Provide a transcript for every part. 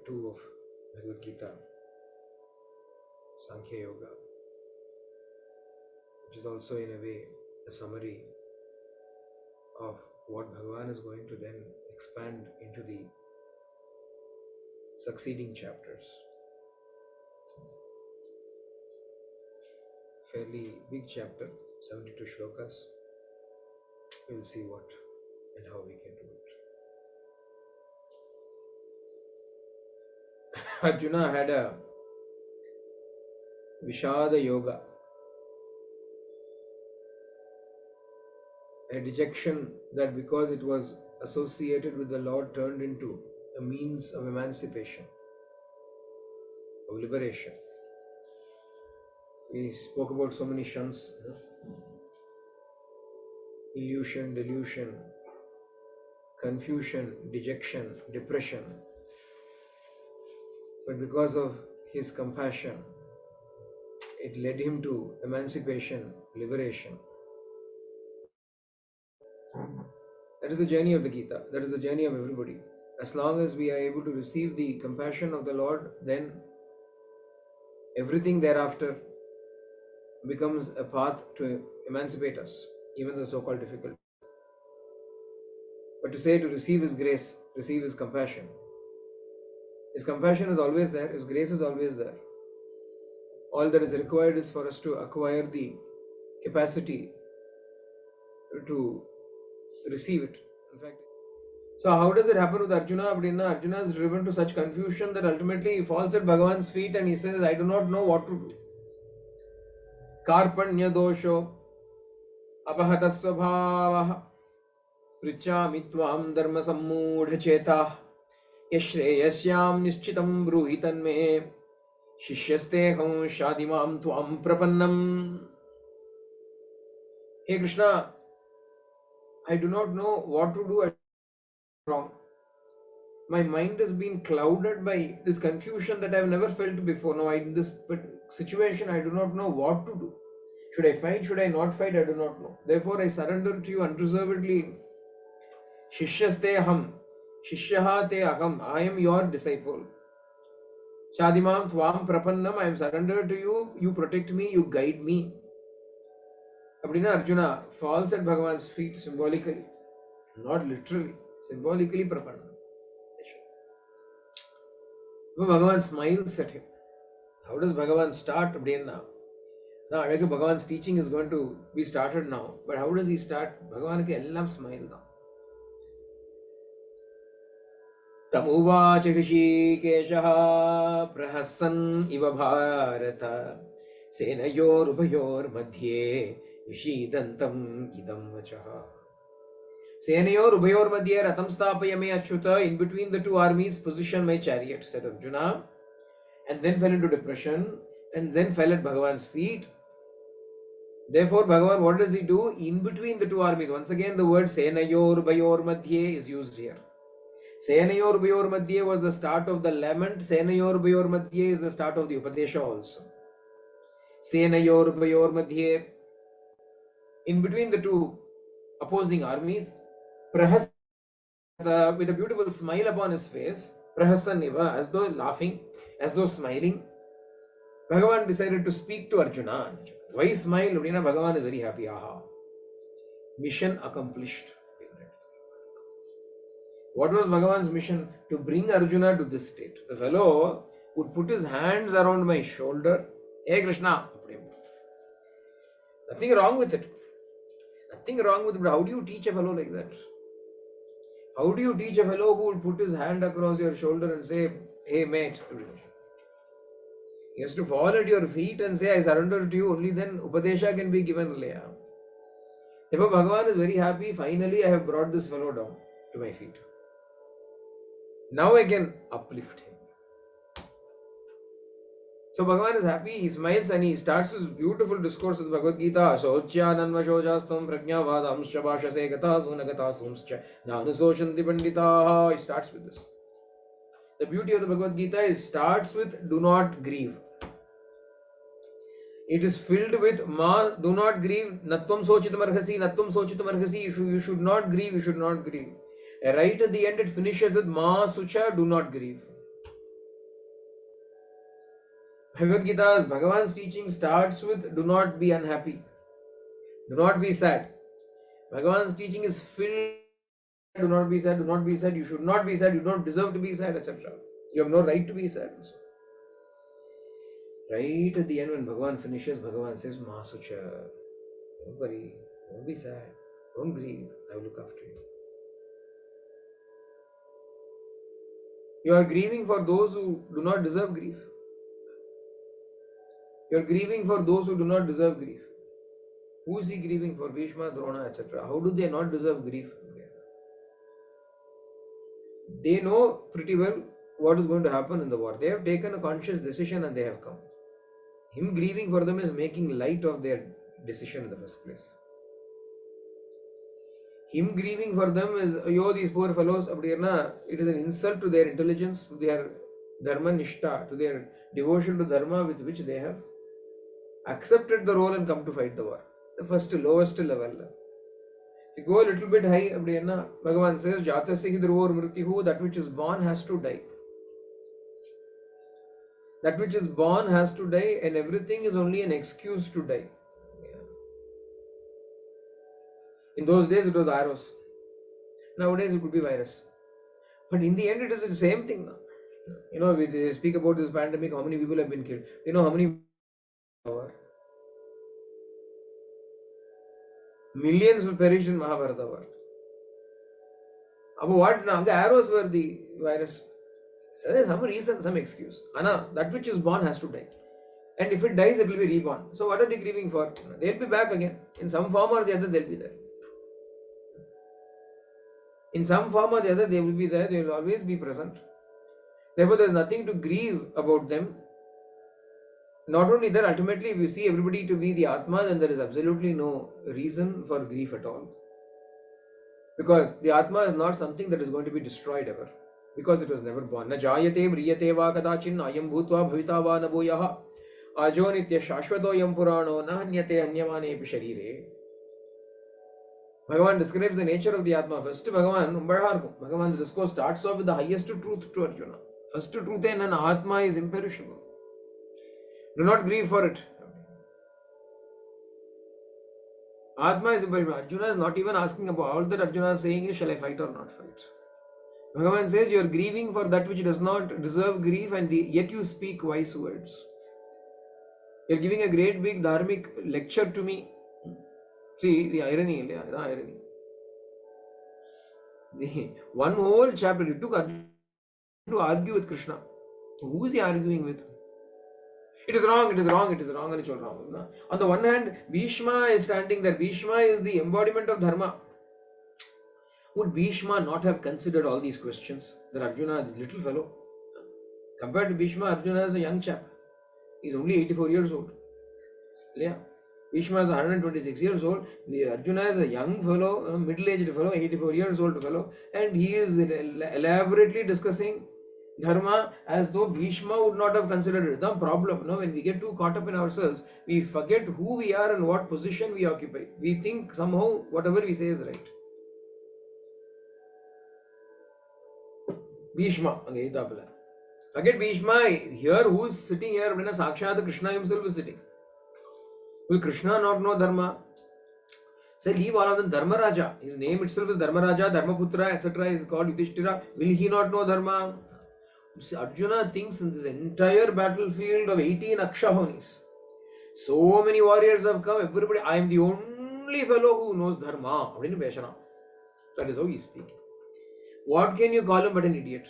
2 of Bhagavad Gita, Sankhya Yoga, which is also in a way a summary of what Bhagavan is going to then expand into the succeeding chapters. Fairly big chapter, 72 shlokas. We will see what and how we can do it. Arjuna had a Vishada Yoga, a dejection that because it was associated with the Lord turned into a means of emancipation, of liberation. We spoke about so many shuns, illusion, delusion, confusion, dejection, depression. But because of his compassion, it led him to emancipation, liberation. That is the journey of the Gita. That is the journey of everybody. As long as we are able to receive the compassion of the Lord, then everything thereafter becomes a path to emancipate us, even the so-called difficult. But to say to receive His grace, receive His compassion. His compassion is always there, His grace is always there. All that is required is for us to acquire the capacity to receive it. In fact, so how does it happen with Arjuna? Arjuna is driven to such confusion that ultimately he falls at Bhagavan's feet and he says, I do not know what to do. Karpanya dosho apahatasvabhavaha prichami tvam dharma sammudha chetah yashreyasyam nishchitam bruhitan me shishyasteham shadimam tvam prapannam. Hey Krishna, I do not know what to do. Wrong. My mind has been clouded by this confusion that I have never felt before. Now, in this situation, I do not know what to do. Should I fight? Should I not fight? I do not know. Therefore, I surrender to you unreservedly. Shishyaste aham. Shishyaha te aham. I am your disciple. Shadimam tvam prapannam. I am surrendered to you. You protect me. You guide me. Abdina Arjuna falls at Bhagavan's feet symbolically, not literally. Symbolically prapannam. Bhagavan smiles at him. How does Bhagavan start? Now, Bhagavan's teaching is going to be started now. But how does he start? Bhagavan ke ellam smile now. Tamuvacha Hrishikeshaha prahassan iva bharata senayor ubhayor madhye vishidantam idam vachaha. Senayor ubhayor madhye ratam stapayame achyuta. In between the two armies position my chariot, said Arjuna, and then fell into depression and then fell at Bhagavan's feet. Therefore, Bhagavan, what does he do? In between the two armies, once again the word Senayor ubhayor madhye is used here. Senayor ubhayor madhye was the start of the lament. Senayor ubhayor madhye is the start of the Upadesha also. Senayor ubhayor madhye, in between the two opposing armies, Prahas, with a beautiful smile upon his face, Prahasaniva, as though laughing, as though smiling, Bhagavan decided to speak to Arjuna. Why smile? Bhagavan is very happy. Aha. Mission accomplished. What was Bhagavan's mission? To bring Arjuna to this state. The fellow would put his hands around my shoulder. Hey Krishna. Nothing wrong with it. Nothing wrong with it. But how do you teach a fellow like that? How do you teach a fellow who will put his hand across your shoulder and say, hey mate? He has to fall at your feet and say, I surrender to you. Only then Upadesha can be given. Therefore, Bhagavan is very happy. Finally, I have brought this fellow down to my feet. Now I can uplift him. So Bhagavan is happy, he smiles and he starts his beautiful discourse of the Bhagavad Gita. Sochyananva shojastam prajnavadam shabashase gata sunagata sumscha nanusoshanti panditaha. He starts with this. The beauty of the Bhagavad Gita is starts with do not grieve. It is filled with ma, do not grieve, natvam sochitam arhasi, you should not grieve, you should not grieve. Right at the end it finishes with ma sucha, do not grieve. Bhagavad Gita, Bhagavan's teaching starts with do not be unhappy, do not be sad. Bhagavan's teaching is filled, do not be sad, do not be sad, you should not be sad, you don't deserve to be sad, etc. You have no right to be sad. Right at the end, when Bhagavan finishes, Bhagavan says, Ma Sucha, don't worry, don't be sad, don't grieve, I will look after you. You are grieving for those who do not deserve grief. You are grieving for those who do not deserve grief. Who is he grieving for? Bhishma, Drona, etc. How do they not deserve grief? They know pretty well what is going to happen in the war. They have taken a conscious decision and they have come. Him grieving for them is making light of their decision in the first place. Him grieving for them is, yo, these poor fellows, it is an insult to their intelligence, to their dharma nishta, to their devotion to dharma with which they have accepted the role and come to fight the war. The first lowest level. If you go a little bit high, Bhagavan says, Jatasya hi dhruvo mrityu, that which is born has to die. That which is born has to die, and everything is only an excuse to die. In those days it was arrows. Nowadays it could be virus. But in the end it is the same thing now. You know, we speak about this pandemic, how many people have been killed. You know how many millions will perish in Mahabharata war. What now? The arrows were the virus. So there is some reason, some excuse. Anna, that which is born has to die. And if it dies, it will be reborn. So what are they grieving for? They will be back again. In some form or the other, they will be there. In some form or the other, they will be there. They will always be present. Therefore, there is nothing to grieve about them. Not only that, ultimately, if you see everybody to be the Atma, then there is absolutely no reason for grief at all. Because the Atma is not something that is going to be destroyed ever. Because it was never born. Na jayate mriyate va kadachin ayam bhutva bhavita va nabhoyaha ajo nitya shashvato yam purano na hanyate hanyamane pisharire. Bhagavan describes the nature of the Atma. First, Bhagavan's discourse starts off with the highest truth to Arjuna. First truth is an Atma is imperishable. Do not grieve for it. Atma is imperishable. Arjuna is not even asking about all that Arjuna is saying is, shall I fight or not fight? Bhagavan says you are grieving for that which does not deserve grief, and yet you speak wise words. You are giving a great big dharmic lecture to me. See the irony, the irony. The one whole chapter it took Arjuna to argue with Krishna. Who is he arguing with? It is wrong, it is wrong, it is wrong, and it's all wrong. On the one hand, Bhishma is standing there. Bhishma is the embodiment of dharma. Would Bhishma not have considered all these questions? That Arjuna, this little fellow, compared to Bhishma, Arjuna is a young chap. He is only 84 years old. Yeah. Bhishma is 126 years old. Arjuna is a young fellow, middle-aged fellow, 84 years old fellow, and he is elaborately discussing dharma as though Bhishma would not have considered it. The problem, when we get too caught up in ourselves, we forget who we are and what position we occupy. We think somehow whatever we say is right. Bhishma, forget Bhishma. Here, who is sitting here? Sakshat Krishna himself is sitting. Will Krishna not know dharma? Say, leave all of them. Dharma Raja. His name itself is Dharma Raja, Dharmaputra, etc. is called Yudhishthira. Will he not know dharma? See, Arjuna thinks in this entire battlefield of 18 Akshahonis, so many warriors have come. Everybody, I am the only fellow who knows dharma. That is how he is speaking. What can you call him but an idiot?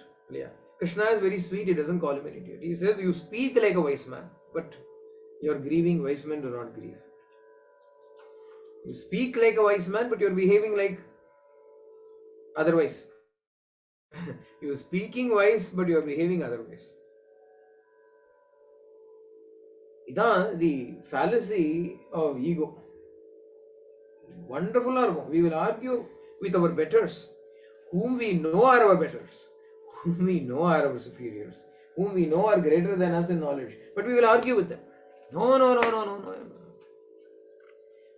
Krishna is very sweet. He doesn't call him an idiot. He says, you speak like a wise man, but you are grieving. Wise men do not grieve. You speak like a wise man, but you are behaving like otherwise. You are speaking wise, but you are behaving otherwise. This is the fallacy of ego. Wonderful. We will argue with our betters, whom we know are our betters, whom we know are our superiors, whom we know are greater than us in knowledge, but we will argue with them. No.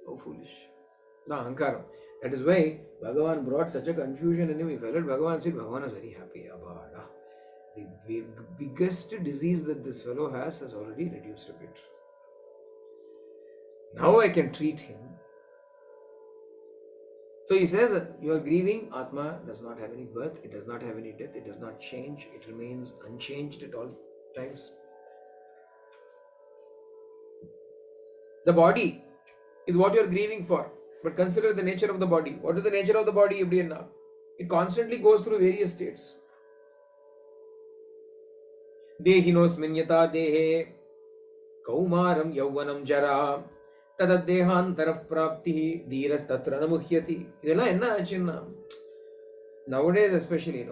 Oh, foolish. The Ahankara. That is why Bhagavan brought such a confusion in him. He felt Bhagavan said, Bhagavan was very happy. The biggest disease that this fellow has already reduced a bit. Now I can treat him. So he says, you are grieving. Atma does not have any birth, it does not have any death, it does not change, it remains unchanged at all times. The body is what you are grieving for, but consider the nature of the body. What is the nature of the body? It constantly goes through various states. Dehinosmin yata dehe kaumaram yauvanam jara tadaddehantarah prapti dhiras tatra namuhyati. Idella enna achina? Nowadays especially,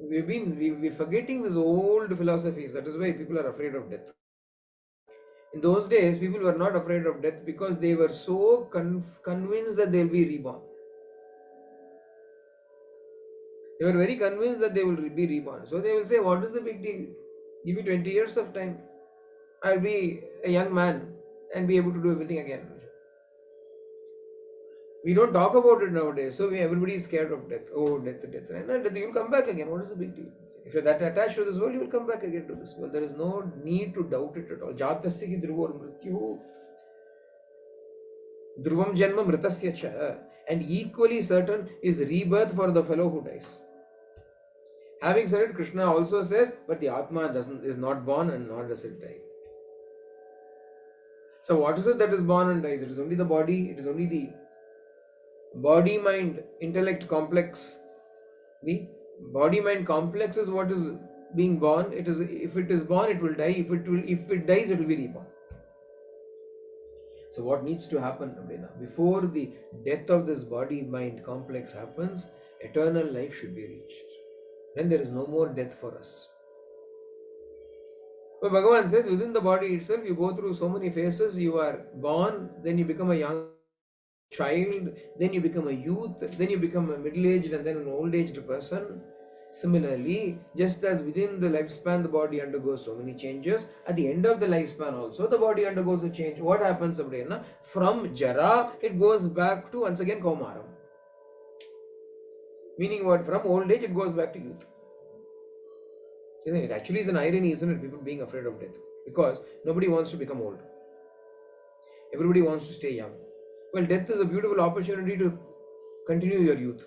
we're forgetting these old philosophies. That is why people are afraid of death. In those days, people were not afraid of death because they were so convinced that they'll be reborn. They were very convinced that they will be reborn. So they will say, what is the big deal? Give me 20 years of time. I'll be a young man and be able to do everything again. We don't talk about it nowadays. So everybody is scared of death. Oh, death. And you'll come back again. What is the big deal? If you're that attached to this world, you will come back again to this world. There is no need to doubt it at all. Jatasya ki dhruvar mrityu. Dhruvam janma mritasya cha. And equally certain is rebirth for the fellow who dies. Having said it, Krishna also says, but the Atma is not born and nor does it die. So what is it that is born and dies? It is only the body, it is only the body mind intellect complex. The body mind complex is what is being born. It is, if it is born, it will die. If it dies, it will be reborn. So what needs to happen before the death of this body mind complex happens? Eternal life should be reached. Then there is no more death for us. But Bhagavan says, within the body itself, you go through so many phases. You are born, then you become a young child, then you become a youth, then you become a middle-aged and then an old-aged person. Similarly, just as within the lifespan the body undergoes so many changes, at the end of the lifespan also the body undergoes a change. What happens? From Jara, it goes back to once again Kaumaram. Meaning what? From old age it goes back to youth. It actually is an irony, isn't it? People being afraid of death. Because nobody wants to become old. Everybody wants to stay young. Well, death is a beautiful opportunity to continue your youth.